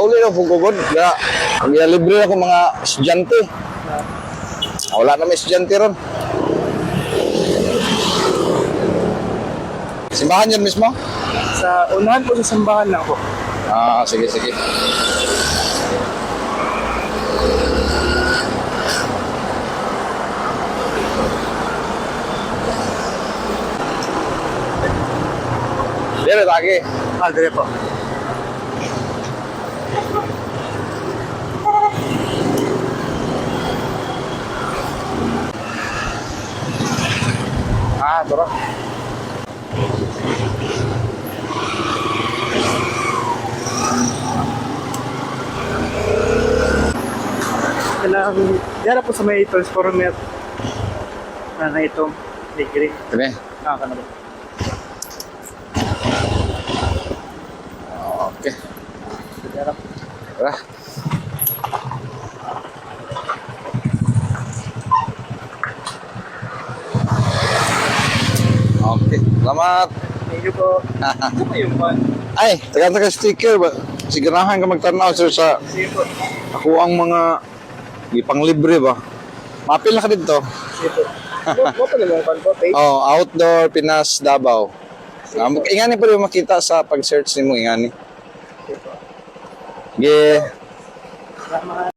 pauli na pugugod. Kaya libre ako mga estudyante. Wala na may estudyante ron. Simbahan yun mismo? Sa unahan po sa simbahan lang po. Ah, sige, sige. Dire lagi. Dire po. Tara. Diyan po sa may transformer na itong degree. Kani. Kana ba? Okay. Diyan. Tara. Okay. Salamat. Thank you po. Ano pa yung one? Ay, taga sticker ba? Sigurahan ka magtanaw sir sa Sige po. ako ang mga ipanglibre ba. Mapil na ka dito. Sige po. Mo pa lang po page. Oh, outdoor Pinas Davao. Ingani pa rin makita sa pag-search nimo ingani. Sige po. Yeah. Salamat.